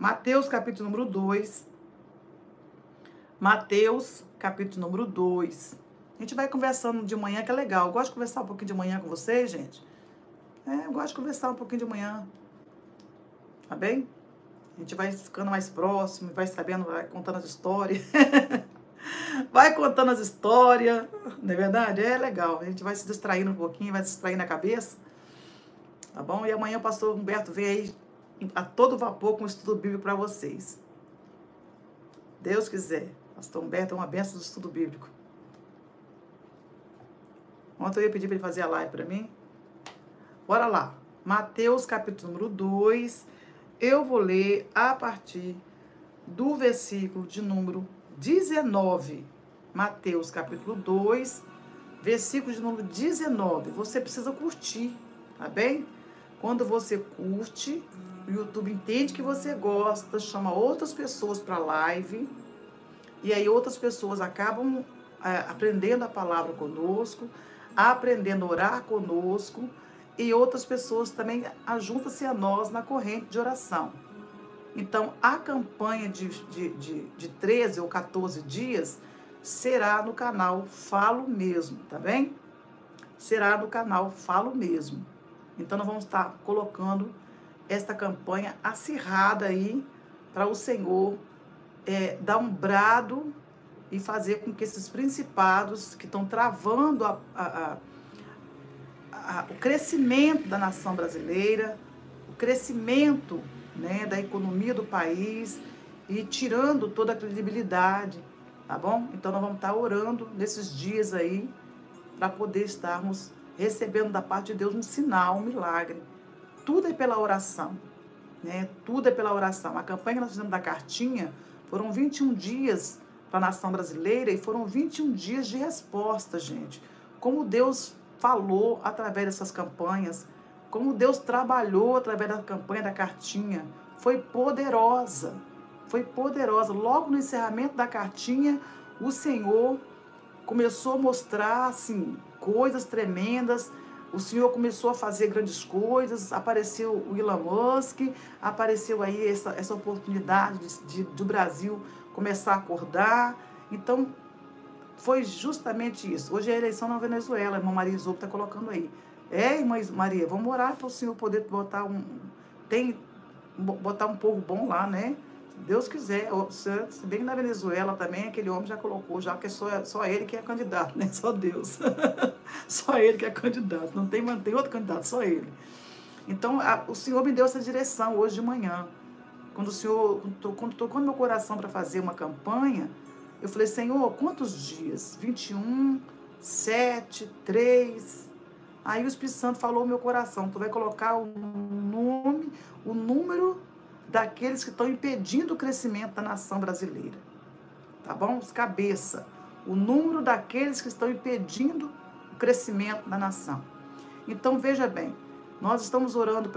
Mateus, capítulo número 2. Mateus, capítulo número 2. A gente vai conversando de manhã, que é legal. Eu gosto de conversar um pouquinho de manhã com vocês, gente. Eu gosto de conversar um pouquinho de manhã. Tá bem? A gente vai ficando mais próximo, vai sabendo, vai contando as histórias. Vai contando as histórias. Não é verdade? É legal. A gente vai se distraindo um pouquinho, vai se distraindo a cabeça. Tá bom? E amanhã o pastor Humberto vem aí a todo vapor com o estudo bíblico para vocês. Deus quiser. Pastor Humberto é uma benção do estudo bíblico. Ontem eu ia pedir para ele fazer a live para mim. Bora lá. Mateus, capítulo número 2. Eu vou ler a partir do versículo de número 19. Mateus, capítulo 2, versículo de número 19. Você precisa curtir, tá bem? Quando você curte, o YouTube entende que você gosta, chama outras pessoas para a live, e aí outras pessoas acabam aprendendo a palavra conosco, aprendendo a orar conosco, e outras pessoas também ajuntam-se a nós na corrente de oração. Então, a campanha de 13 ou 14 dias será no canal Falo Mesmo, tá bem? Será no canal Falo Mesmo. Então, nós vamos estar colocando esta campanha acirrada aí para o Senhor dar um brado e fazer com que esses principados que estão travando o crescimento da nação brasileira, o crescimento, né, da economia do país e tirando toda a credibilidade, tá bom? Então nós vamos estar orando nesses dias aí para poder estarmos recebendo da parte de Deus um sinal, um milagre. Tudo é pela oração, né? Tudo é pela oração. A campanha que nós fizemos da cartinha foram 21 dias para a nação brasileira e foram 21 dias de resposta, gente. Como Deus falou através dessas campanhas, como Deus trabalhou através da campanha da cartinha, foi poderosa, foi poderosa. Logo no encerramento da cartinha, o Senhor começou a mostrar, assim, coisas tremendas, o Senhor começou a fazer grandes coisas, apareceu o Elon Musk, apareceu aí essa oportunidade do Brasil começar a acordar. Então, foi justamente isso. Hoje é a eleição na Venezuela, a irmã Maria Isopo está colocando aí. Irmã Maria, vamos orar para o Senhor poder botar um povo bom lá, né? Se Deus quiser. Se bem que na Venezuela também, aquele homem já colocou, já que é só ele que é candidato, né? Só Deus. Só ele que é candidato. Não tem outro candidato, só ele. Então, o Senhor me deu essa direção hoje de manhã. Quando tocou no meu coração para fazer uma campanha, eu falei, Senhor, quantos dias? 21, 7, 3. Aí o Espírito Santo falou no meu coração, tu vai colocar o número daqueles que estão impedindo o crescimento da nação brasileira. Tá bom? Os cabeça. O número daqueles que estão impedindo o crescimento da nação. Então, veja bem, nós estamos orando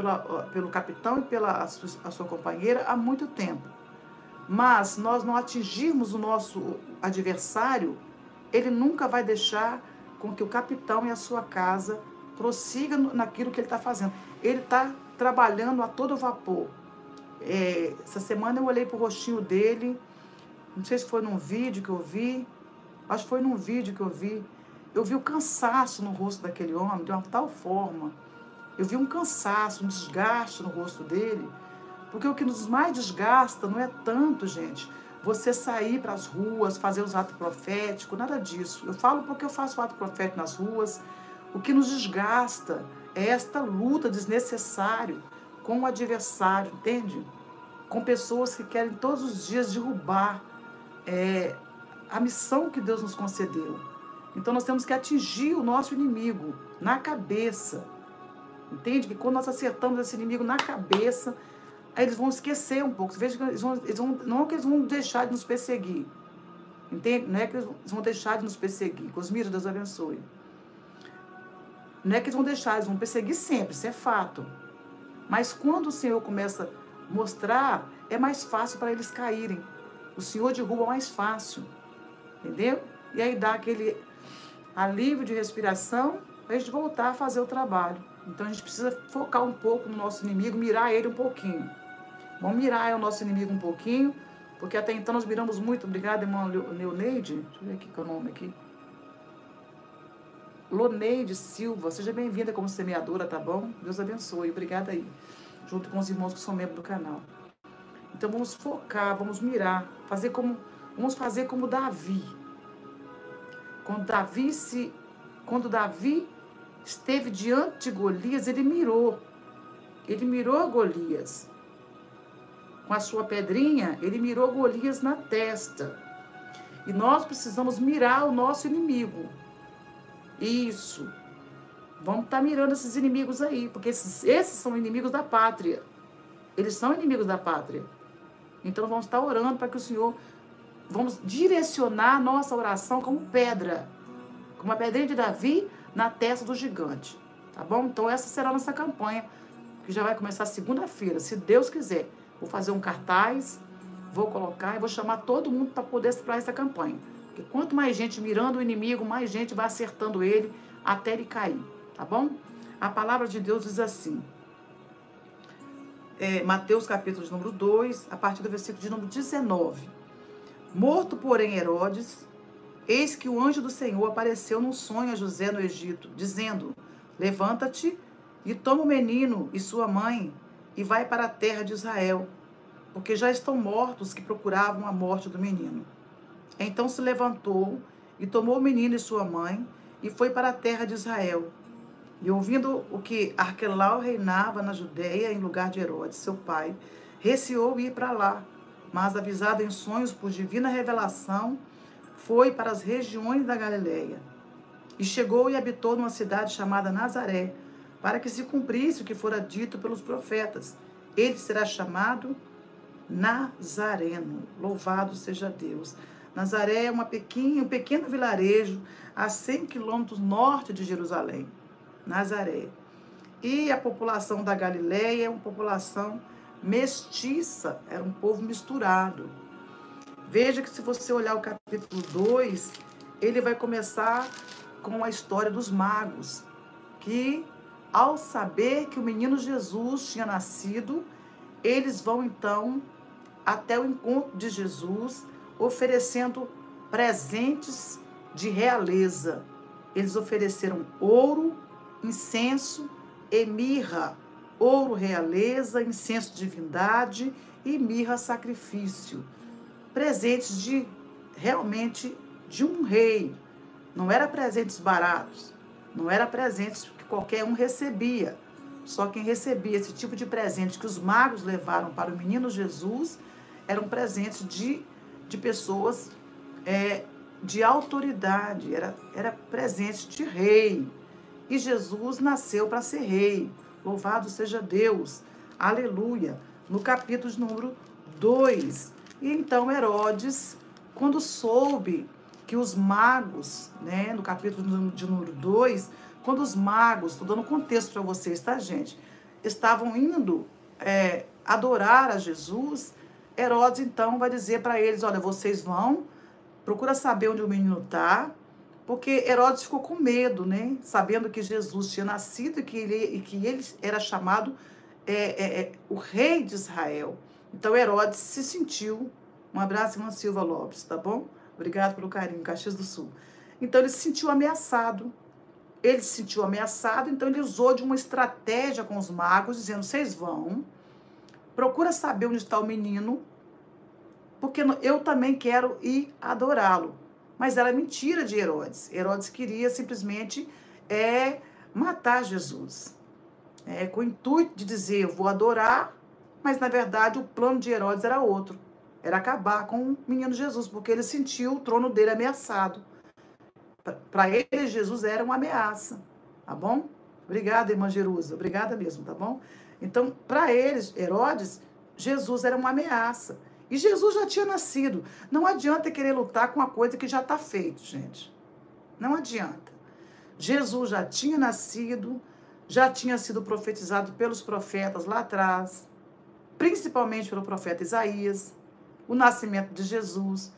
pelo capitão e pela sua companheira há muito tempo. Mas nós não atingirmos o nosso adversário, ele nunca vai deixar com que o capitão e a sua casa prossiga naquilo que ele está fazendo. Ele está trabalhando a todo vapor. Essa semana eu olhei para o rostinho dele, não sei se foi num vídeo que eu vi, acho que foi num vídeo que eu vi o cansaço no rosto daquele homem, de uma tal forma. Eu vi um cansaço, um desgaste no rosto dele. Porque o que nos mais desgasta não é tanto, gente, você sair para as ruas, fazer os atos proféticos, nada disso. Eu falo porque eu faço o ato profético nas ruas. O que nos desgasta é esta luta desnecessária com o adversário, entende? Com pessoas que querem todos os dias derrubar a missão que Deus nos concedeu. Então nós temos que atingir o nosso inimigo na cabeça. Entende? Que quando nós acertamos esse inimigo na cabeça, aí eles vão esquecer um pouco. Veja que não é que eles vão deixar de nos perseguir. Entende? Não é que eles vão deixar de nos perseguir. Cosmira, Deus abençoe. Não é que eles vão deixar, eles vão perseguir sempre, isso é fato. Mas quando o Senhor começa a mostrar, é mais fácil para eles caírem. O Senhor derruba mais fácil. Entendeu? E aí dá aquele alívio de respiração para a gente voltar a fazer o trabalho. Então a gente precisa focar um pouco no nosso inimigo, mirar ele um pouquinho. Vamos mirar o nosso inimigo um pouquinho, porque até então nós miramos muito. Obrigada, irmã Leoneide. Deixa eu ver aqui qual é o nome aqui. Loneide Silva, seja bem-vinda como semeadora, tá bom? Deus abençoe. Obrigada aí. Junto com os irmãos que são membros do canal. Então vamos focar, vamos mirar, vamos fazer como Davi. Quando Davi esteve diante de Golias, ele mirou Golias. Com a sua pedrinha, ele mirou Golias na testa. E nós precisamos mirar o nosso inimigo. Isso. Vamos estar mirando esses inimigos aí, porque esses são inimigos da pátria. Eles são inimigos da pátria. Então vamos estar orando para que o Senhor, vamos direcionar a nossa oração como pedra, como a pedrinha de Davi na testa do gigante, tá bom? Então essa será a nossa campanha, que já vai começar segunda-feira, se Deus quiser. Vou fazer um cartaz, vou colocar e vou chamar todo mundo para poder para essa campanha. Porque quanto mais gente mirando o inimigo, mais gente vai acertando ele até ele cair, tá bom? A palavra de Deus diz assim, Mateus capítulo de número 2, a partir do versículo de número 19. Morto, porém, Herodes, eis que o anjo do Senhor apareceu num sonho a José no Egito, dizendo, levanta-te e toma o menino e sua mãe e vai para a terra de Israel, porque já estão mortos os que procuravam a morte do menino. Então se levantou e tomou o menino e sua mãe e foi para a terra de Israel. E ouvindo o que Arquelau reinava na Judeia em lugar de Herodes, seu pai, receou ir para lá, mas avisado em sonhos por divina revelação, foi para as regiões da Galileia. E chegou e habitou numa cidade chamada Nazaré, para que se cumprisse o que fora dito pelos profetas. Ele será chamado Nazareno. Louvado seja Deus. Nazaré é um pequeno vilarejo a 100 quilômetros norte de Jerusalém. Nazaré. E a população da Galileia é uma população mestiça, era um povo misturado. Veja que se você olhar o capítulo 2, ele vai começar com a história dos magos, que ao saber que o menino Jesus tinha nascido, eles vão então até o encontro de Jesus, oferecendo presentes de realeza. Eles ofereceram ouro, incenso e mirra. Ouro, realeza, incenso, divindade e mirra, sacrifício. Presentes realmente de um rei. Não eram presentes baratos, não eram presentes que qualquer um recebia. Só quem recebia esse tipo de presente que os magos levaram para o menino Jesus eram presentes de pessoas de autoridade, era presente de rei. E Jesus nasceu para ser rei. Louvado seja Deus. Aleluia. No capítulo de número 2. E então Herodes, quando soube que os magos, no capítulo de número 2, quando os magos, estou dando contexto para vocês, tá, gente? Estavam indo adorar a Jesus, Herodes então vai dizer para eles, olha, vocês vão, procura saber onde o menino está, porque Herodes ficou com medo, sabendo que Jesus tinha nascido e que ele era chamado o rei de Israel. Então Herodes se sentiu, um abraço, irmã Silva Lopes, tá bom? Obrigado pelo carinho, Caxias do Sul. Então ele se sentiu ameaçado. Então ele usou de uma estratégia com os magos, dizendo, vocês vão, procura saber onde está o menino, porque eu também quero ir adorá-lo. Mas era mentira de Herodes. Herodes queria simplesmente matar Jesus. Com o intuito de dizer, eu vou adorar, mas na verdade o plano de Herodes era outro. Era acabar com o menino Jesus, porque ele sentiu o trono dele ameaçado. Para ele, Jesus era uma ameaça, tá bom? Obrigada, irmã Jerusa, obrigada mesmo, tá bom? Então, para eles, Herodes, Jesus era uma ameaça. E Jesus já tinha nascido. Não adianta querer lutar com uma coisa que já está feita, gente. Não adianta. Jesus já tinha nascido, já tinha sido profetizado pelos profetas lá atrás, principalmente pelo profeta Isaías, o nascimento de Jesus.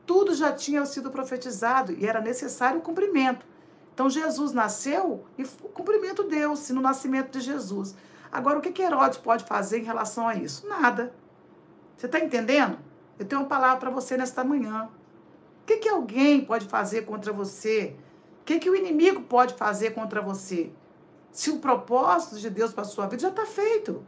Tudo já tinha sido profetizado e era necessário o cumprimento. Então, Jesus nasceu e o cumprimento deu-se no nascimento de Jesus. Agora, o que Herodes pode fazer em relação a isso? Nada. Você está entendendo? Eu tenho uma palavra para você nesta manhã. O que alguém pode fazer contra você? O que o inimigo pode fazer contra você? Se o propósito de Deus para a sua vida já está feito.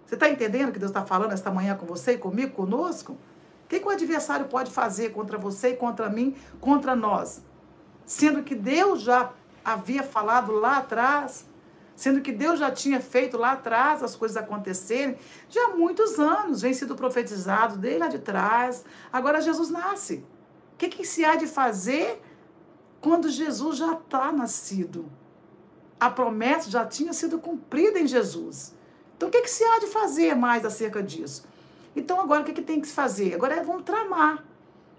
Você está entendendo o que Deus está falando esta manhã com você, comigo, conosco? O que o adversário pode fazer contra você, contra mim, contra nós? Sendo que Deus já havia falado lá atrás, sendo que Deus já tinha feito lá atrás as coisas acontecerem, já há muitos anos vem sido profetizado desde lá de trás. Agora Jesus nasce. O que se há de fazer quando Jesus já está nascido? A promessa já tinha sido cumprida em Jesus. Então, o que se há de fazer mais acerca disso? Então, agora, o que tem que se fazer? Agora vamos tramar,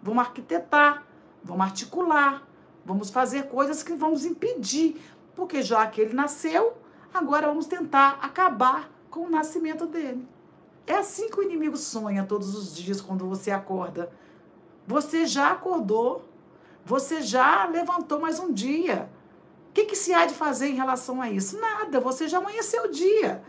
vamos arquitetar, vamos articular, vamos fazer coisas que vamos impedir. Porque já que ele nasceu, agora vamos tentar acabar com o nascimento dele. É assim que o inimigo sonha todos os dias quando você acorda. Você já acordou, você já levantou mais um dia. O que se há de fazer em relação a isso? Nada, você já amanheceu o dia.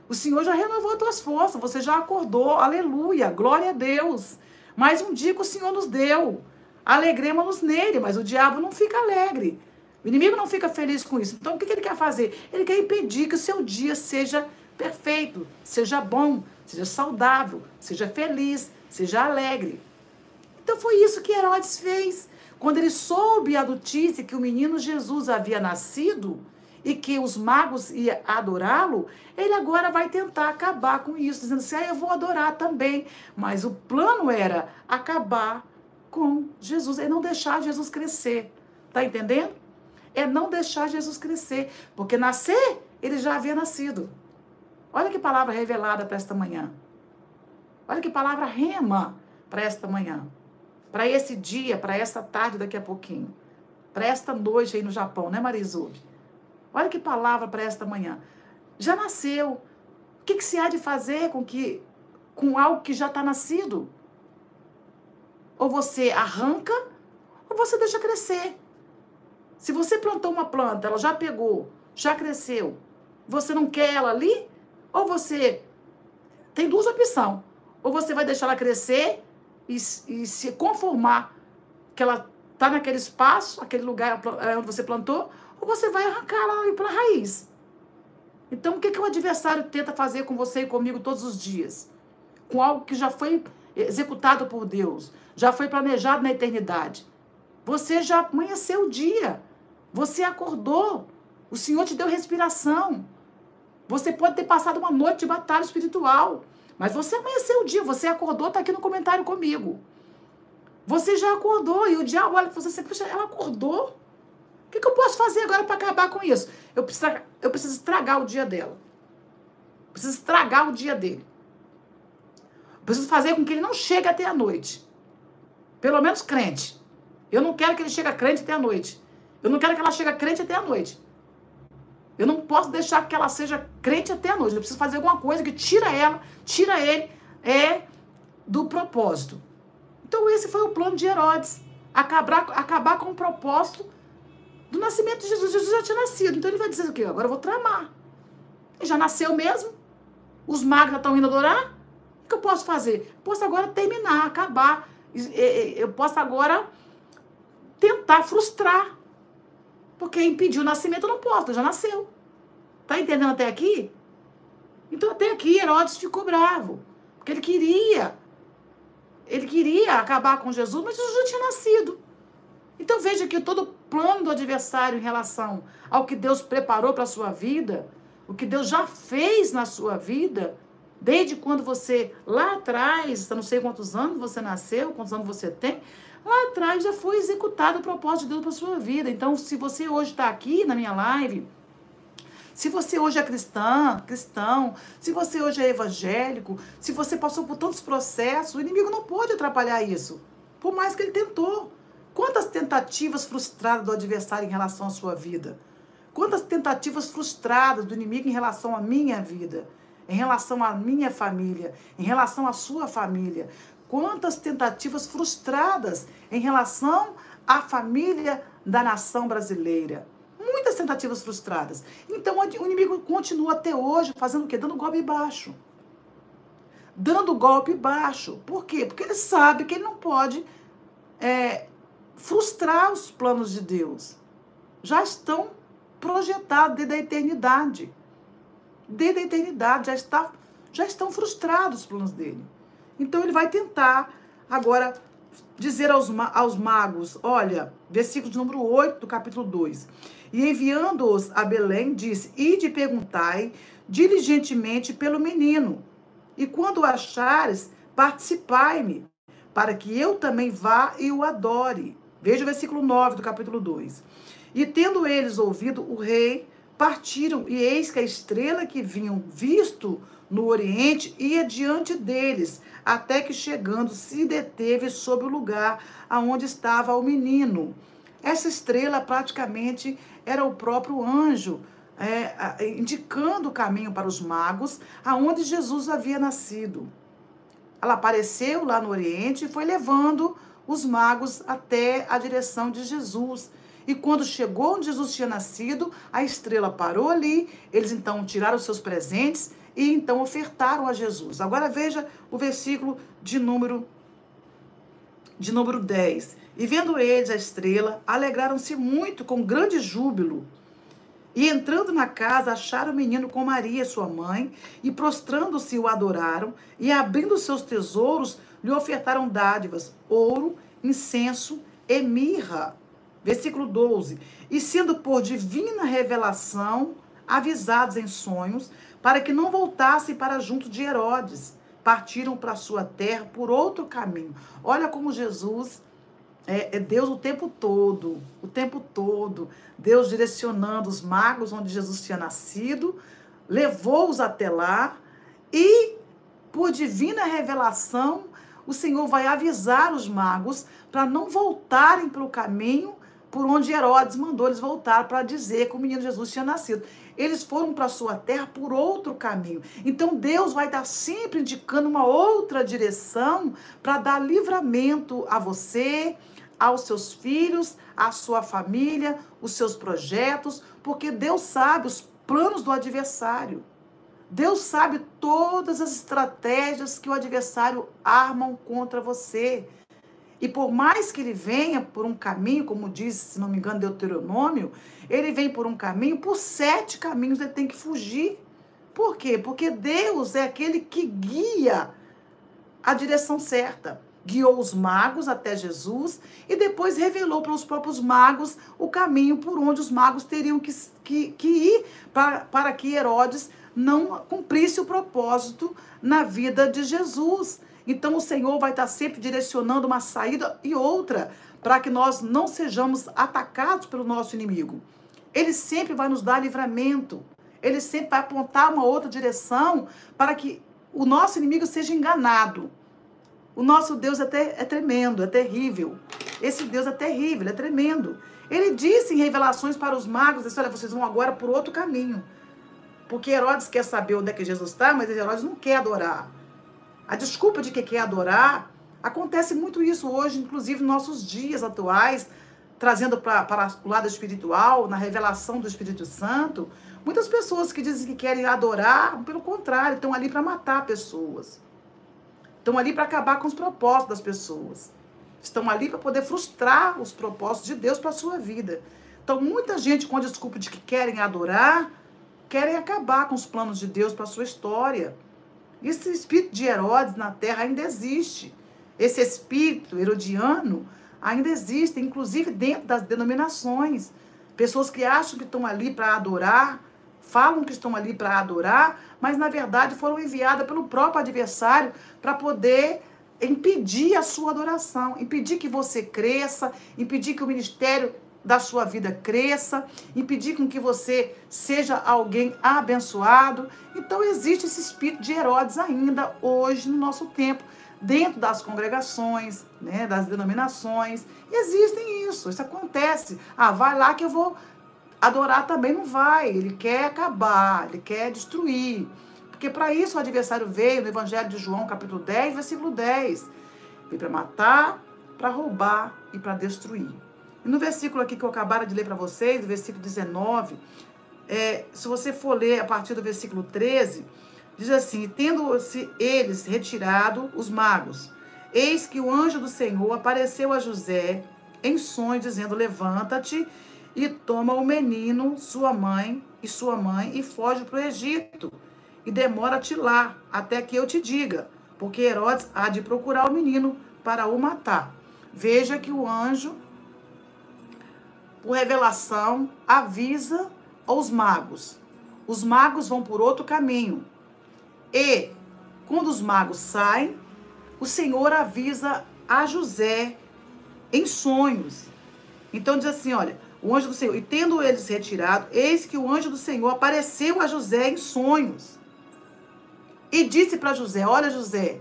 O Senhor já renovou as tuas forças, você já acordou, aleluia, glória a Deus. Mais um dia que o Senhor nos deu. Alegremos-nos nele, mas o diabo não fica alegre. O inimigo não fica feliz com isso. Então, o que ele quer fazer? Ele quer impedir que o seu dia seja perfeito, seja bom, seja saudável, seja feliz, seja alegre. Então, foi isso que Herodes fez. Quando ele soube a notícia que o menino Jesus havia nascido e que os magos iam adorá-lo, ele agora vai tentar acabar com isso, dizendo assim, eu vou adorar também. Mas o plano era acabar com Jesus, é não deixar Jesus crescer. Tá entendendo? É não deixar Jesus crescer, porque nascer, ele já havia nascido. Olha que palavra revelada para esta manhã. Olha que palavra rema para esta manhã. Para esse dia, para esta tarde daqui a pouquinho. Para esta noite aí no Japão, né, Marisube? Olha que palavra para esta manhã. Já nasceu. O que se há de fazer com algo que já está nascido? Ou você arranca, ou você deixa crescer. Se você plantou uma planta, ela já pegou, já cresceu, você não quer ela ali, ou você tem duas opções. Ou você vai deixar ela crescer e se conformar que ela está naquele espaço, aquele lugar onde você plantou, ou você vai arrancar ela pela raiz. Então, o que o adversário tenta fazer com você e comigo todos os dias? Com algo que já foi executado por Deus, já foi planejado na eternidade. Você já amanheceu o dia, você acordou, o Senhor te deu respiração. Você pode ter passado uma noite de batalha espiritual, mas você amanheceu o dia, você acordou, está aqui no comentário comigo. Você já acordou e o diabo olha para você e diz, ela acordou? O que eu posso fazer agora para acabar com isso? Eu preciso estragar o dia dela. Preciso estragar o dia dele. Preciso fazer com que ele não chegue até a noite. Pelo menos crente. Eu não quero que ele chegue crente até a noite. Eu não quero que ela chegue crente até a noite. Eu não posso deixar que ela seja crente até a noite. Eu preciso fazer alguma coisa que tira ele do propósito. Então esse foi o plano de Herodes. Acabar com o propósito do nascimento de Jesus. Jesus já tinha nascido. Então ele vai dizer o quê? Agora eu vou tramar. Ele já nasceu mesmo. Os magos já estão indo adorar. O que eu posso fazer? Eu posso agora terminar, acabar. Eu posso agora tentar frustrar. Porque impedir o nascimento eu não posso, já nasceu. Tá entendendo até aqui? Então até aqui Herodes ficou bravo. Porque ele queria acabar com Jesus, mas Jesus já tinha nascido. Então veja que todo o plano do adversário em relação ao que Deus preparou para a sua vida, o que Deus já fez na sua vida, desde quando você, lá atrás, não sei quantos anos você nasceu, quantos anos você tem, lá atrás já foi executado o propósito de Deus para a sua vida. Então, se você hoje está aqui na minha live, se você hoje é cristão, se você hoje é evangélico, se você passou por tantos processos, o inimigo não pode atrapalhar isso, por mais que ele tentou. Quantas tentativas frustradas do adversário em relação à sua vida? Quantas tentativas frustradas do inimigo em relação à minha vida? Em relação à minha família? Em relação à sua família? Quantas tentativas frustradas em relação à família da nação brasileira? Muitas tentativas frustradas. Então, o inimigo continua até hoje fazendo o quê? Dando golpe baixo. dando golpe baixo. Por quê? Porque ele sabe que ele não pode frustrar os planos de Deus. Já estão projetados desde a eternidade. Desde a eternidade já estão frustrados os planos dele. Então ele vai tentar agora dizer aos magos, olha, versículo de número 8 do capítulo 2. E enviando-os a Belém, disse, ide e perguntai diligentemente pelo menino. E quando o achares, participai-me, para que eu também vá e o adore. Veja o versículo 9 do capítulo 2. E tendo eles ouvido o rei, partiram, e eis que a estrela que vinham visto no oriente ia diante deles, até que chegando se deteve sobre o lugar aonde estava o menino. Essa estrela praticamente era o próprio anjo, indicando o caminho para os magos, aonde Jesus havia nascido. Ela apareceu lá no Oriente e foi levando os magos até a direção de Jesus. E quando chegou onde Jesus tinha nascido, a estrela parou ali, eles então tiraram os seus presentes e então ofertaram a Jesus. Agora veja o versículo de número 10. E vendo eles a estrela, alegraram-se muito com grande júbilo. E entrando na casa, acharam o menino com Maria, sua mãe, e prostrando-se o adoraram, e abrindo seus tesouros, lhe ofertaram dádivas, ouro, incenso e mirra. Versículo 12. E sendo por divina revelação, avisados em sonhos, para que não voltassem para junto de Herodes, partiram para sua terra por outro caminho. Olha como Jesus é Deus o tempo todo, Deus direcionando os magos onde Jesus tinha nascido, levou-os até lá e, por divina revelação, o Senhor vai avisar os magos para não voltarem pelo caminho por onde Herodes mandou eles voltar para dizer que o menino Jesus tinha nascido. Eles foram para a sua terra por outro caminho. Então Deus vai estar sempre indicando uma outra direção para dar livramento a você, aos seus filhos, à sua família, os seus projetos, porque Deus sabe os planos do adversário. Deus sabe todas as estratégias que o adversário armam contra você. E por mais que ele venha por um caminho, como diz, se não me engano, Deuteronômio, ele vem por um caminho, por 7 caminhos ele tem que fugir. Por quê? Porque Deus é aquele que guia a direção certa. Guiou os magos até Jesus e depois revelou para os próprios magos o caminho por onde os magos teriam que ir para que Herodes não cumprisse o propósito na vida de Jesus. Então o Senhor vai estar sempre direcionando uma saída e outra para que nós não sejamos atacados pelo nosso inimigo. Ele sempre vai nos dar livramento. Ele sempre vai apontar uma outra direção para que o nosso inimigo seja enganado. O nosso Deus é tremendo, é terrível. Esse Deus é terrível, é tremendo. Ele disse em revelações para os magos, disse, olha, vocês vão agora por outro caminho. Porque Herodes quer saber onde é que Jesus está, mas Herodes não quer adorar. A desculpa de que quer adorar, acontece muito isso hoje, inclusive nos nossos dias atuais, trazendo para o lado espiritual, na revelação do Espírito Santo. Muitas pessoas que dizem que querem adorar, pelo contrário, estão ali para matar pessoas. Estão ali para acabar com os propósitos das pessoas. Estão ali para poder frustrar os propósitos de Deus para a sua vida. Então, muita gente, com a desculpa de que querem adorar, querem acabar com os planos de Deus para a sua história. Esse espírito de Herodes na terra ainda existe. Esse espírito herodiano ainda existe, inclusive dentro das denominações. Pessoas que acham que estão ali para adorar, falam que estão ali para adorar, mas na verdade foram enviadas pelo próprio adversário para poder impedir a sua adoração, impedir que você cresça, impedir que o ministério da sua vida cresça, impedir com que você seja alguém abençoado. Então existe esse espírito de Herodes ainda hoje no nosso tempo, dentro das congregações, né, das denominações. Existem isso acontece. Vai lá que eu vou adorar também. Não vai, ele quer acabar, ele quer destruir. Porque para isso o adversário veio no Evangelho de João, capítulo 10, versículo 10. Veio para matar, para roubar e para destruir. E no versículo aqui que eu acabaram de ler para vocês, o versículo 19, se você for ler a partir do versículo 13, Diz assim: tendo-se eles retirado os magos, eis que o anjo do Senhor apareceu a José em sonho, dizendo: levanta-te e toma o menino, sua mãe, e foge para o Egito. E demora-te lá, até que eu te diga, porque Herodes há de procurar o menino para o matar. Veja que o anjo, por revelação, avisa aos magos. Os magos vão por outro caminho. E, quando os magos saem, o Senhor avisa a José em sonhos. Então diz assim, olha, o anjo do Senhor, e tendo eles retirado, eis que o anjo do Senhor apareceu a José em sonhos. E disse para José: olha, José,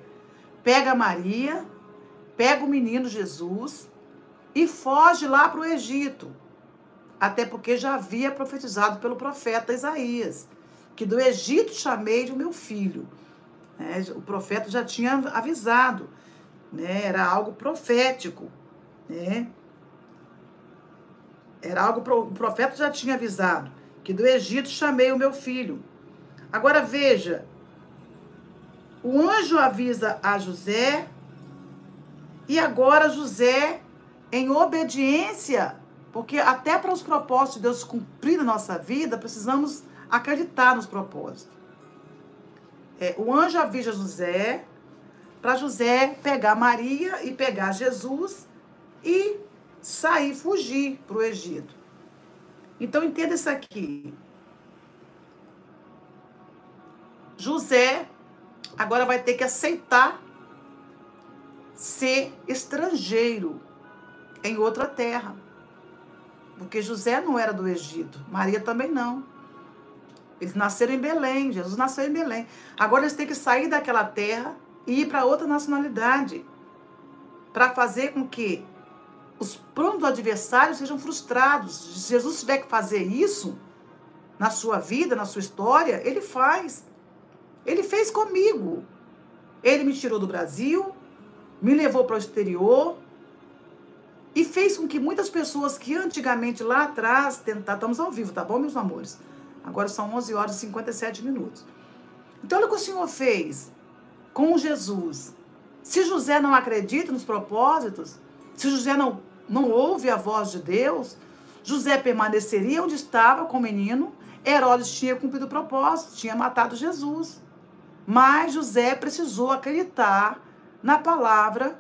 pega Maria, pega o menino Jesus e foge lá para o Egito. Até porque já havia profetizado pelo profeta Isaías, que do Egito chamei de meu filho. O profeta já tinha avisado, era algo profético. Era algo, o profeta já tinha avisado, que do Egito chamei o meu filho. Agora veja, o anjo avisa a José, e agora José, em obediência, porque até para os propósitos de Deus cumprir na nossa vida, precisamos acreditar nos propósitos. O anjo avisa José, para José pegar Maria e pegar Jesus e sair, fugir para o Egito. Então entenda isso aqui. José agora vai ter que aceitar ser estrangeiro em outra terra. Porque José não era do Egito, Maria também não. Eles nasceram em Belém, Jesus nasceu em Belém. Agora eles têm que sair daquela terra e ir para outra nacionalidade, para fazer com que os planos do adversário sejam frustrados. Se Jesus tiver que fazer isso na sua vida, na sua história, ele faz. Ele fez comigo. Ele me tirou do Brasil, me levou para o exterior e fez com que muitas pessoas que antigamente lá atrás tentaram... Estamos ao vivo, tá bom, meus amores? Agora são 11 horas e 57 minutos. Então, olha o que o Senhor fez com Jesus. Se José não acredita nos propósitos, se José não ouve a voz de Deus, José permaneceria onde estava com o menino. Herodes tinha cumprido o propósito, tinha matado Jesus. Mas José precisou acreditar na palavra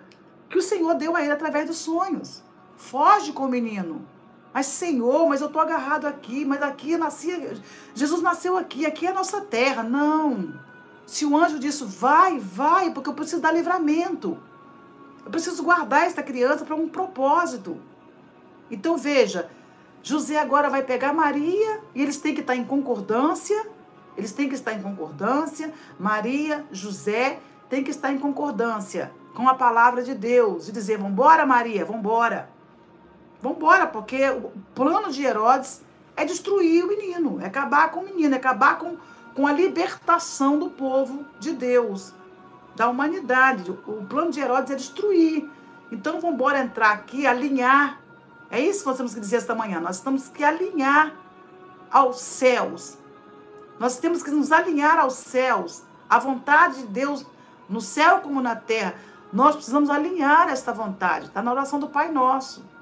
que o Senhor deu a ele através dos sonhos. Foge com o menino. Mas, Senhor, mas eu estou agarrado aqui, mas aqui eu nasci, Jesus nasceu aqui é a nossa terra. Não. Se o anjo disse, vai, porque eu preciso dar livramento. Eu preciso guardar esta criança para um propósito. Então, veja, José agora vai pegar Maria e eles têm que estar em concordância. Maria, José, tem que estar em concordância com a palavra de Deus. E dizer, vambora, Maria, vambora. Vambora, porque o plano de Herodes é destruir o menino, é acabar com o menino, é acabar com a libertação do povo de Deus, da humanidade. O plano de Herodes é destruir. Então, vamos embora entrar aqui, alinhar. É isso que nós temos que dizer esta manhã. Nós temos que alinhar aos céus. Nós temos que nos alinhar aos céus. A vontade de Deus, no céu como na terra. Nós precisamos alinhar esta vontade. Está na oração do Pai Nosso.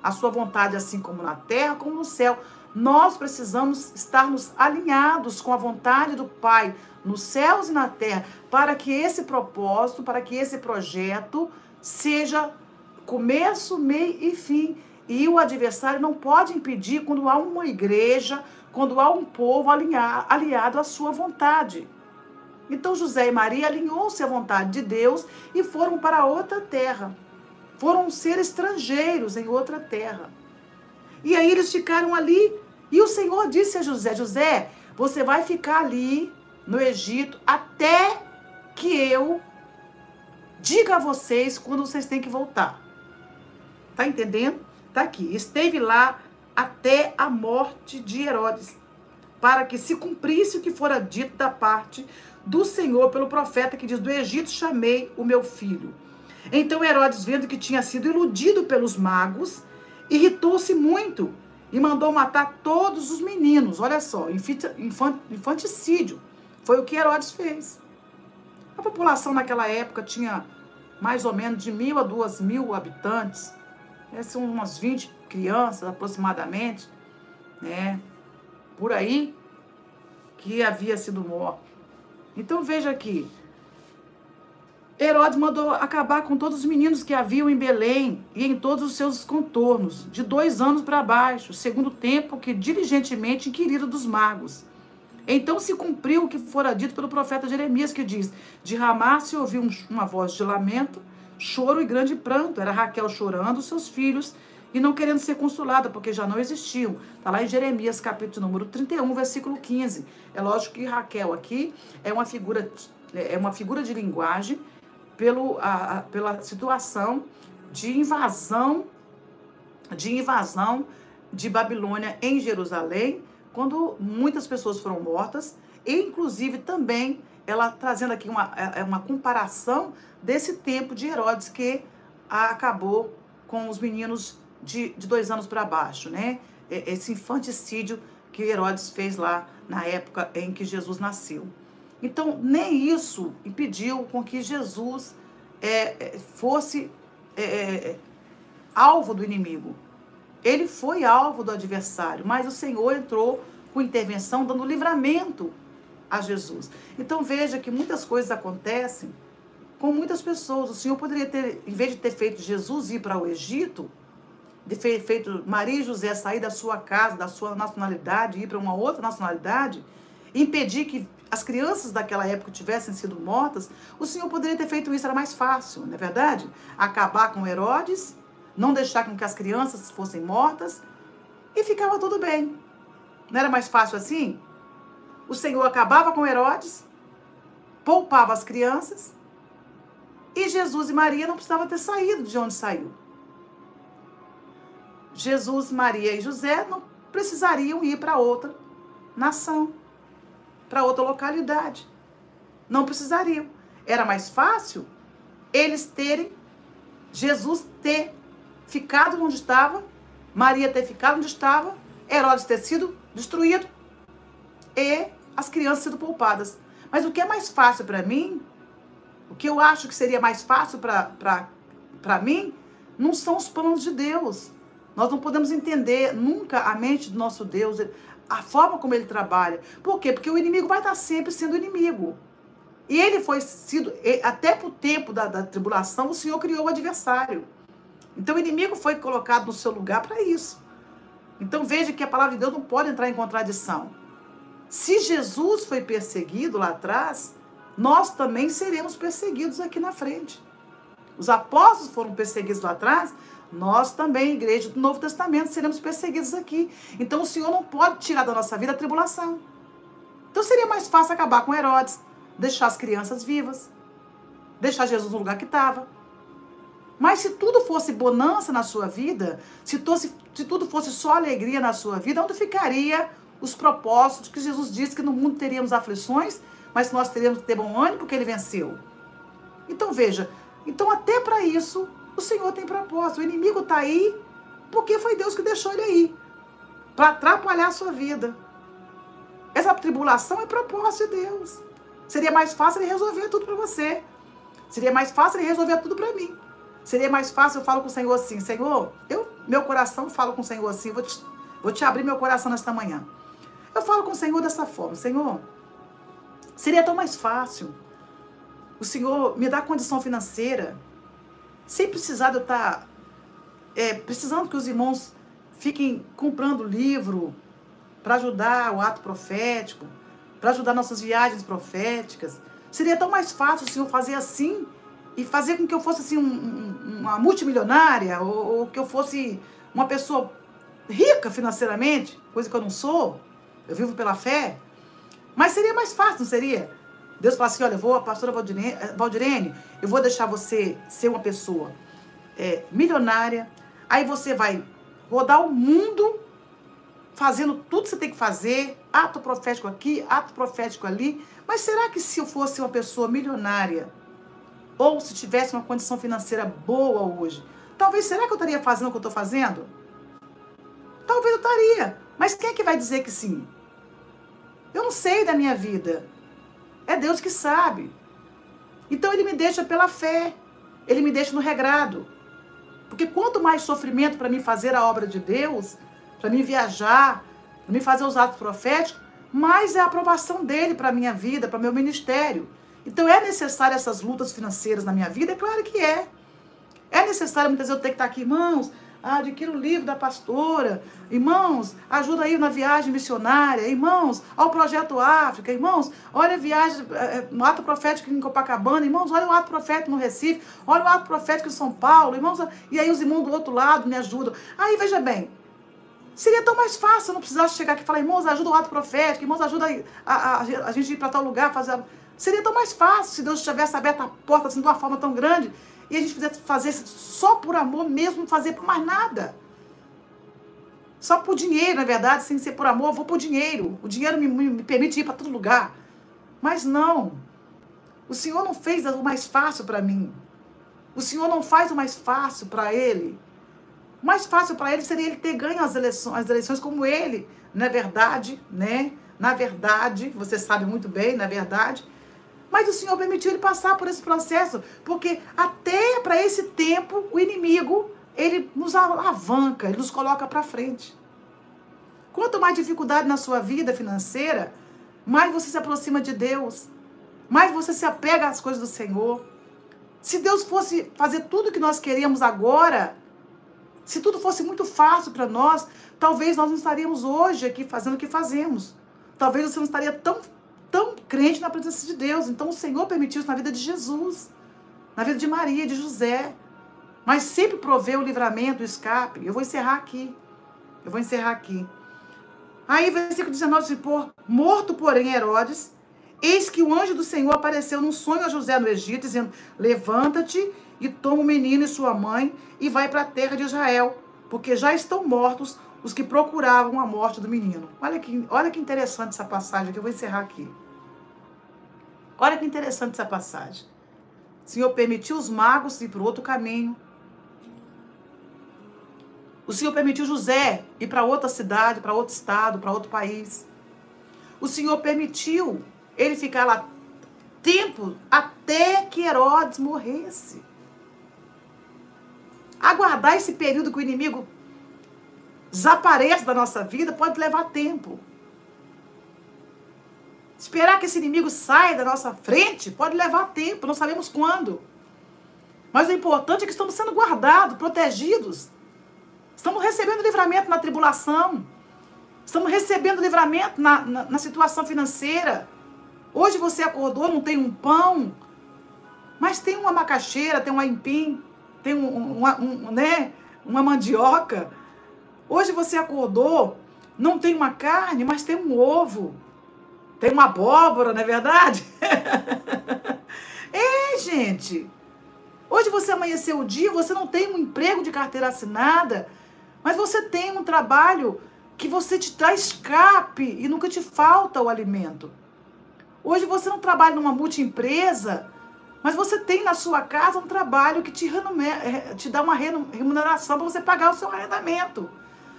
A sua vontade, assim como na terra, como no céu. Nós precisamos estarmos alinhados com a vontade do Pai, nos céus e na terra, para que esse propósito, para que esse projeto seja começo, meio e fim. E o adversário não pode impedir quando há uma igreja, quando há um povo aliado à sua vontade. Então José e Maria alinhou-se à vontade de Deus e foram para outra terra. Foram ser estrangeiros em outra terra. E aí eles ficaram ali. E o Senhor disse a José, José, você vai ficar ali no Egito até que eu diga a vocês quando vocês têm que voltar. Tá entendendo? Tá aqui. Esteve lá até a morte de Herodes, para que se cumprisse o que fora dito da parte do Senhor pelo profeta que diz, do Egito chamei o meu filho. Então Herodes, vendo que tinha sido iludido pelos magos, irritou-se muito e mandou matar todos os meninos. Olha só, infanticídio. Foi o que Herodes fez. A população naquela época tinha mais ou menos de 1.000 a 2.000 habitantes. São umas 20 crianças aproximadamente, né? Por aí que havia sido morto. Então veja aqui, Herodes mandou acabar com todos os meninos que haviam em Belém e em todos os seus contornos, de 2 anos para baixo, segundo o tempo que diligentemente inquiriram dos magos. Então se cumpriu o que fora dito pelo profeta Jeremias, que diz: de Ramá se ouviu uma voz de lamento, choro e grande pranto. Era Raquel chorando os seus filhos e não querendo ser consolada, porque já não existiam. Está lá em Jeremias, capítulo número 31, versículo 15. É lógico que Raquel aqui é uma figura de linguagem pela situação de invasão de Babilônia em Jerusalém, quando muitas pessoas foram mortas, e inclusive também ela trazendo aqui uma comparação desse tempo de Herodes, que acabou com os meninos de 2 anos para baixo, né? Esse infanticídio que Herodes fez lá na época em que Jesus nasceu. Então, nem isso impediu com que Jesus fosse alvo do inimigo. Ele foi alvo do adversário, mas o Senhor entrou com intervenção, dando livramento a Jesus. Então veja que muitas coisas acontecem com muitas pessoas. O Senhor poderia ter, em vez de ter feito Jesus ir para o Egito, de ter feito Maria e José sair da sua casa, da sua nacionalidade, ir para uma outra nacionalidade, impedir que as crianças daquela época tivessem sido mortas, o Senhor poderia ter feito isso, era mais fácil, não é verdade? Acabar com Herodes, não deixar com que as crianças fossem mortas, e ficava tudo bem. Não era mais fácil assim? O Senhor acabava com Herodes, poupava as crianças, e Jesus e Maria não precisavam ter saído de onde saiu. Jesus, Maria e José não precisariam ir para outra nação, para outra localidade. Não precisariam. Era mais fácil eles terem, Jesus ter ficado onde estava, Maria ter ficado onde estava, Herodes ter sido destruído e as crianças sendo poupadas. Mas o que é mais fácil para mim, o que eu acho que seria mais fácil para mim, não são os planos de Deus. Nós não podemos entender nunca a mente do nosso Deus, a forma como ele trabalha. Por quê? Porque o inimigo vai estar sempre sendo inimigo. E ele foi até para o tempo da tribulação, o Senhor criou o adversário. Então o inimigo foi colocado no seu lugar para isso. Então veja que a palavra de Deus não pode entrar em contradição. Se Jesus foi perseguido lá atrás, nós também seremos perseguidos aqui na frente. Os apóstolos foram perseguidos lá atrás, nós também, igreja do Novo Testamento, seremos perseguidos aqui. Então o Senhor não pode tirar da nossa vida a tribulação. Então seria mais fácil acabar com Herodes, deixar as crianças vivas, deixar Jesus no lugar que estava. Mas se tudo fosse bonança na sua vida, se tudo fosse só alegria na sua vida, onde ficaria os propósitos que Jesus disse que no mundo teríamos aflições, mas nós teríamos que ter bom ânimo porque ele venceu? Então veja, então até para isso o Senhor tem propósito. O inimigo está aí porque foi Deus que deixou ele aí, para atrapalhar a sua vida. Essa tribulação é propósito de Deus. Seria mais fácil ele resolver tudo para você. Seria mais fácil ele resolver tudo para mim. Seria mais fácil eu falo com o Senhor assim: Senhor, meu coração falo com o Senhor assim, vou te abrir meu coração nesta manhã. Eu falo com o Senhor dessa forma: Senhor, seria tão mais fácil o Senhor me dar condição financeira, sem precisar de eu estar precisando que os irmãos fiquem comprando livro para ajudar o ato profético, para ajudar nossas viagens proféticas. Seria tão mais fácil o Senhor fazer assim e fazer com que eu fosse assim uma multimilionária, ou que eu fosse uma pessoa rica financeiramente, coisa que eu não sou. Eu vivo pela fé. Mas seria mais fácil, não seria? Deus fala assim: olha, a pastora Valdirene, eu vou deixar você ser uma pessoa milionária, aí você vai rodar o mundo fazendo tudo que você tem que fazer, ato profético aqui, ato profético ali. Mas será que se eu fosse uma pessoa milionária, ou se tivesse uma condição financeira boa hoje, talvez, será que eu estaria fazendo o que eu estou fazendo? Talvez eu estaria. Mas quem é que vai dizer que sim? Eu não sei da minha vida. É Deus que sabe. Então ele me deixa pela fé. Ele me deixa no regrado. Porque quanto mais sofrimento para mim fazer a obra de Deus, para mim viajar, para mim fazer os atos proféticos, mais é a aprovação dele para a minha vida, para o meu ministério. Então é necessário essas lutas financeiras na minha vida? É claro que é. É necessário muitas vezes eu ter que estar aqui, irmãos, adquira o livro da pastora, irmãos, ajuda aí na viagem missionária, irmãos, ao Projeto África, irmãos, olha a viagem no ato profético em Copacabana, irmãos, olha o ato profético no Recife, olha o ato profético em São Paulo, irmãos, e aí os irmãos do outro lado me ajudam. Aí veja bem, seria tão mais fácil, eu não precisasse chegar aqui e falar, irmãos, ajuda o ato profético, irmãos, ajuda a gente ir para tal lugar, fazer. Seria tão mais fácil se Deus tivesse aberto a porta assim, de uma forma tão grande e a gente fizesse fazer só por amor mesmo, não fazer por mais nada. Só por dinheiro, na verdade, sem ser por amor, eu vou por dinheiro. O dinheiro me permite ir para todo lugar. Mas não. O Senhor não fez o mais fácil para mim. O Senhor não faz o mais fácil para ele. O mais fácil para ele seria ele ter ganho as eleições como ele. Na verdade, né? Na verdade, você sabe muito bem, na verdade. Mas o Senhor permitiu ele passar por esse processo, porque até para esse tempo, o inimigo, ele nos alavanca, ele nos coloca para frente. Quanto mais dificuldade na sua vida financeira, mais você se aproxima de Deus, mais você se apega às coisas do Senhor. Se Deus fosse fazer tudo o que nós queríamos agora, se tudo fosse muito fácil para nós, talvez nós não estaríamos hoje aqui fazendo o que fazemos. Talvez você não estaria tão crente na presença de Deus. Então o Senhor permitiu isso na vida de Jesus, na vida de Maria, de José. Mas sempre proveu o livramento, o escape. Eu vou encerrar aqui. Aí, versículo 19, se pôr, morto, porém, Herodes, eis que o anjo do Senhor apareceu num sonho a José no Egito, dizendo, levanta-te e toma o menino e sua mãe e vai para a terra de Israel, porque já estão mortos os que procuravam a morte do menino. Olha que interessante essa passagem, que eu vou encerrar aqui. Olha que interessante essa passagem. O Senhor permitiu os magos ir para outro caminho. O Senhor permitiu José ir para outra cidade, para outro estado, para outro país. O Senhor permitiu ele ficar lá tempo até que Herodes morresse. Aguardar esse período que o inimigo desapareça da nossa vida pode levar tempo. Esperar que esse inimigo saia da nossa frente pode levar tempo, não sabemos quando. Mas o importante é que estamos sendo guardados, protegidos. Estamos recebendo livramento na tribulação. Estamos recebendo livramento na situação financeira. Hoje você acordou, não tem um pão, mas tem uma macaxeira, tem um aipim, tem uma mandioca. Hoje você acordou, não tem uma carne, mas tem um ovo. Tem uma abóbora, não é verdade? Gente. Hoje você amanheceu o dia, você não tem um emprego de carteira assinada, mas você tem um trabalho que você te dá escape e nunca te falta o alimento. Hoje você não trabalha numa multiempresa, mas você tem na sua casa um trabalho que te dá uma remuneração para você pagar o seu arrendamento.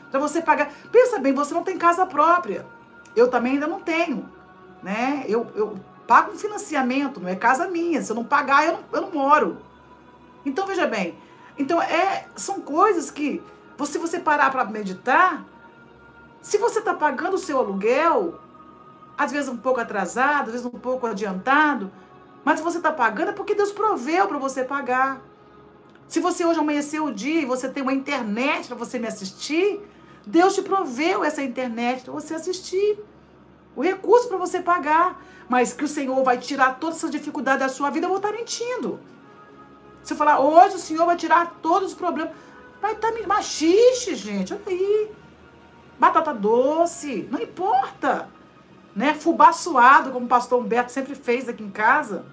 Para você pagar. Pensa bem, você não tem casa própria. Eu também ainda não tenho. Né? Eu pago um financiamento, não é casa minha. Se eu não pagar, eu não moro. Então, veja bem. Então, são coisas que, se você parar para meditar, se você está pagando o seu aluguel, às vezes um pouco atrasado, às vezes um pouco adiantado, mas se você está pagando é porque Deus proveu para você pagar. Se você hoje amanheceu o dia e você tem uma internet para você me assistir, Deus te proveu essa internet para você assistir. O recurso para você pagar. Mas que o Senhor vai tirar todas essas dificuldades da sua vida, eu vou estar mentindo. Se eu falar, hoje o Senhor vai tirar todos os problemas, vai estar mentindo. Machixe, gente, olha aí. Batata doce, não importa. Né? Fubá suado, como o pastor Humberto sempre fez aqui em casa.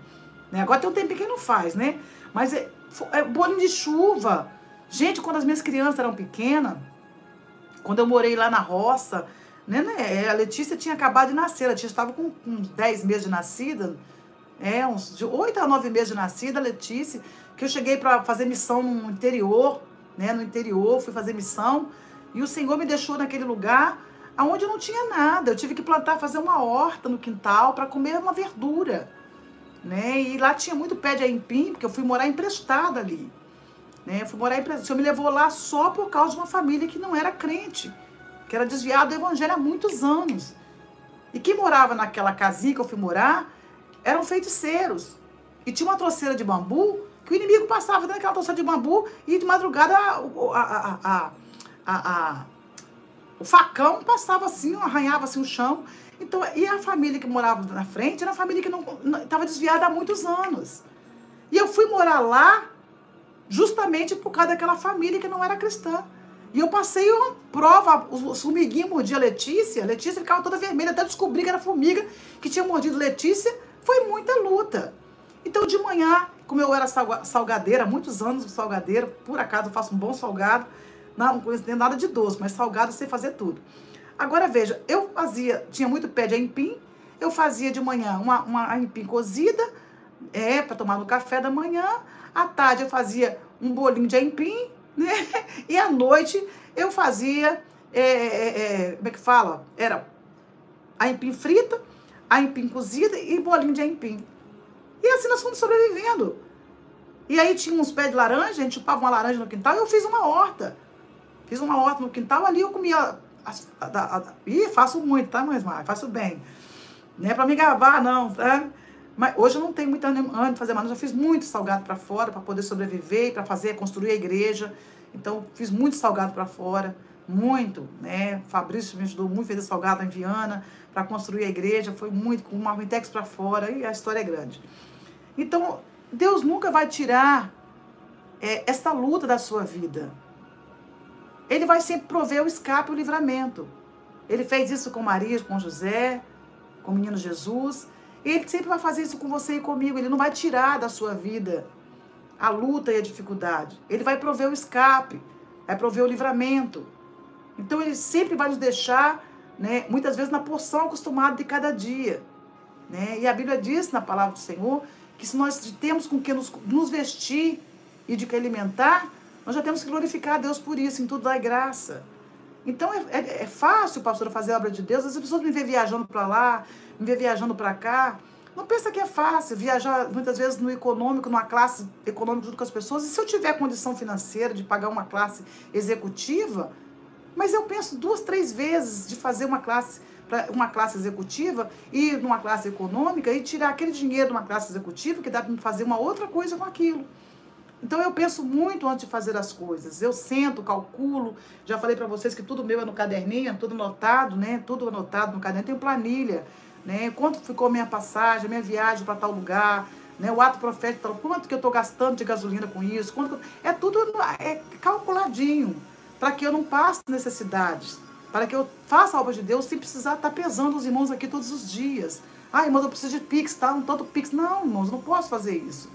Né? Agora tem um tempinho que ele não faz, né? Mas é bolinho de chuva. Gente, quando as minhas crianças eram pequenas, quando eu morei lá na roça, né, a Letícia tinha acabado de nascer, a Letícia estava com uns 10 meses de nascida, uns de 8 a 9 meses de nascida, a Letícia, que eu cheguei para fazer missão no interior, fui fazer missão, e o Senhor me deixou naquele lugar. aonde não tinha nada. Eu tive que plantar, fazer uma horta no quintal para comer uma verdura, né? E lá tinha muito pé de aipim, porque eu fui morar emprestada ali, né? Eu fui morar emprestada. O Senhor me levou lá só por causa de uma família que não era crente, que era desviada do evangelho há muitos anos. E quem morava naquela casinha que eu fui morar eram feiticeiros. E tinha uma troceira de bambu que o inimigo passava dentro daquela troceira de bambu e de madrugada o facão passava assim, arranhava assim o chão. Então, e a família que morava na frente era uma família que não estava desviada há muitos anos. E eu fui morar lá justamente por causa daquela família que não era cristã. E eu passei uma prova, os formiguinhos mordiam a Letícia. A Letícia ficava toda vermelha, até descobri que era formiga que tinha mordido Letícia. Foi muita luta. Então, de manhã, como eu era salgadeira, muitos anos de salgadeira, por acaso eu faço um bom salgado, não conheço nada de doce, mas salgado eu sei fazer tudo. Agora, veja, eu tinha muito pé de aipim, eu fazia de manhã uma aipim cozida, para tomar no café da manhã, à tarde eu fazia um bolinho de aipim, né? E à noite eu fazia, como é que fala? Era aipim frita, aipim cozida e bolinho de aipim. E assim nós fomos sobrevivendo. E aí tinha uns pés de laranja, a gente chupava uma laranja no quintal e eu fiz uma horta. Fiz uma horta no quintal, ali eu comia... faço muito, tá, mas faço bem. Não é pra me gabar, não, tá? Mas hoje eu não tenho muito ânimo de fazer mais. Eu já fiz muito salgado para fora para poder sobreviver, para construir a igreja. Então, fiz muito salgado para fora, muito, né? Fabrício me ajudou muito, fez salgado em Viana para construir a igreja. Foi muito, com uma Marmitex para fora, e a história é grande. Então, Deus nunca vai tirar essa luta da sua vida. Ele vai sempre prover o escape e o livramento. Ele fez isso com Maria, com José, com o menino Jesus. Ele sempre vai fazer isso com você e comigo. Ele não vai tirar da sua vida a luta e a dificuldade. Ele vai prover o escape, vai prover o livramento. Então, ele sempre vai nos deixar, né, muitas vezes na porção acostumada de cada dia. Né? E a Bíblia diz na palavra do Senhor que se nós temos com que nos vestir e de que alimentar, nós já temos que glorificar a Deus por isso, em tudo dá graça. Então, é fácil, pastora, fazer a obra de Deus. As pessoas me veem viajando para lá, me veem viajando para cá. Não pensa que é fácil viajar, muitas vezes, no econômico, numa classe econômica junto com as pessoas. E se eu tiver condição financeira de pagar uma classe executiva, mas eu penso 2, 3 vezes de fazer uma classe executiva e numa classe econômica e tirar aquele dinheiro de uma classe executiva que dá para me fazer uma outra coisa com aquilo. Então, eu penso muito antes de fazer as coisas. Eu sento, calculo. Já falei para vocês que tudo meu é no caderninho, é tudo anotado, né? Tudo anotado no caderno. Tenho planilha, né? Quanto ficou a minha passagem, a minha viagem para tal lugar, né? O ato profético, quanto que eu estou gastando de gasolina com isso. É tudo calculadinho, para que eu não passe necessidades, para que eu faça a obra de Deus sem precisar estar pesando os irmãos aqui todos os dias. Ah, irmãos, eu preciso de Pix, tá? Um tanto Pix. Não, irmãos, eu não posso fazer isso.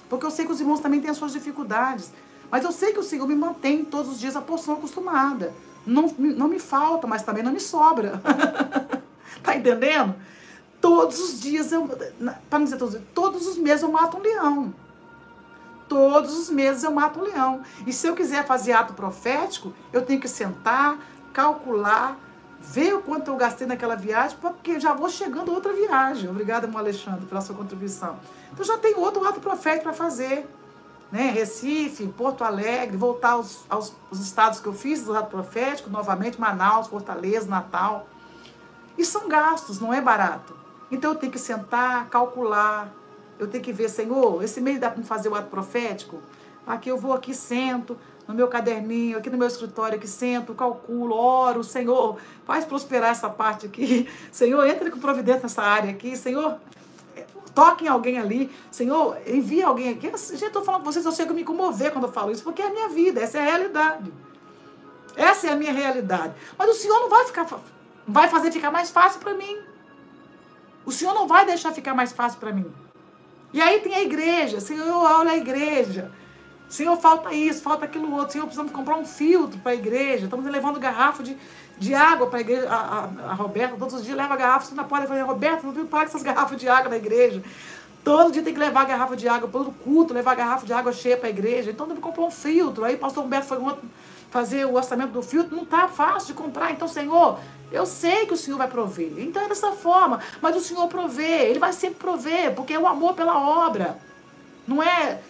Porque eu sei que os irmãos também têm as suas dificuldades. Mas eu sei que o Senhor me mantém todos os dias a porção acostumada. Não me falta, mas também não me sobra. Tá entendendo? Todos os dias, para não dizer todos os meses eu mato um leão. Todos os meses eu mato um leão. E se eu quiser fazer ato profético, eu tenho que sentar, calcular, ver o quanto eu gastei naquela viagem, porque já vou chegando a outra viagem. Obrigada, irmão Alexandre, pela sua contribuição. Então já tem outro ato profético para fazer. Né? Recife, Porto Alegre, voltar aos estados que eu fiz do ato profético, novamente, Manaus, Fortaleza, Natal. E são gastos, não é barato. Então eu tenho que sentar, calcular, eu tenho que ver, Senhor, esse mês dá para me fazer o ato profético? Aqui eu vou, aqui sento, no meu caderninho, aqui no meu escritório, aqui sento, calculo, oro, Senhor, faz prosperar essa parte aqui. Senhor, entra com providência nessa área aqui. Senhor, toque em alguém ali. Senhor, envia alguém aqui. Gente, estou falando com vocês, eu chego a me comover quando eu falo isso, porque é a minha vida, essa é a realidade. Essa é a minha realidade. Mas o Senhor não vai fazer ficar mais fácil para mim. O Senhor não vai deixar ficar mais fácil para mim. E aí tem a igreja. Senhor, olha a igreja. Senhor, falta isso, falta aquilo outro. Senhor, precisamos comprar um filtro para a igreja. Estamos levando garrafa de água para a igreja. A Roberta, todos os dias, leva garrafa. Você não pode fazer, Roberta, não viu parar com essas garrafas de água na igreja. Todo dia tem que levar a garrafa de água, todo culto, levar a garrafa de água cheia para a igreja. Então tem que comprar um filtro. Aí o pastor Humberto foi ontem fazer o orçamento do filtro. Não está fácil de comprar. Então, Senhor, eu sei que o Senhor vai prover. Então é dessa forma. Mas o Senhor provê. Ele vai sempre prover, porque é o amor pela obra. Não é...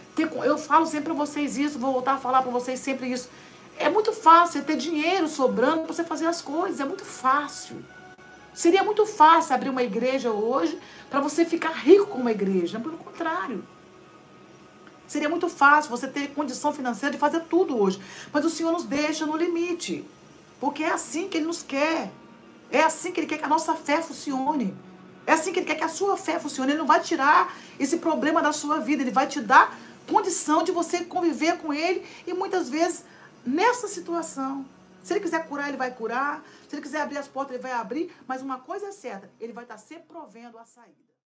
Eu falo sempre para vocês isso, vou voltar a falar para vocês sempre isso. É muito fácil você ter dinheiro sobrando para você fazer as coisas. É muito fácil. Seria muito fácil abrir uma igreja hoje para você ficar rico com uma igreja. Pelo contrário. Seria muito fácil você ter condição financeira de fazer tudo hoje. Mas o Senhor nos deixa no limite. Porque é assim que Ele nos quer. É assim que Ele quer que a nossa fé funcione. É assim que Ele quer que a sua fé funcione. Ele não vai tirar esse problema da sua vida. Ele vai te dar condição de você conviver com Ele. E muitas vezes, nessa situação... Se Ele quiser curar, Ele vai curar. Se Ele quiser abrir as portas, Ele vai abrir. Mas uma coisa é certa, Ele vai estar sempre provendo a saída.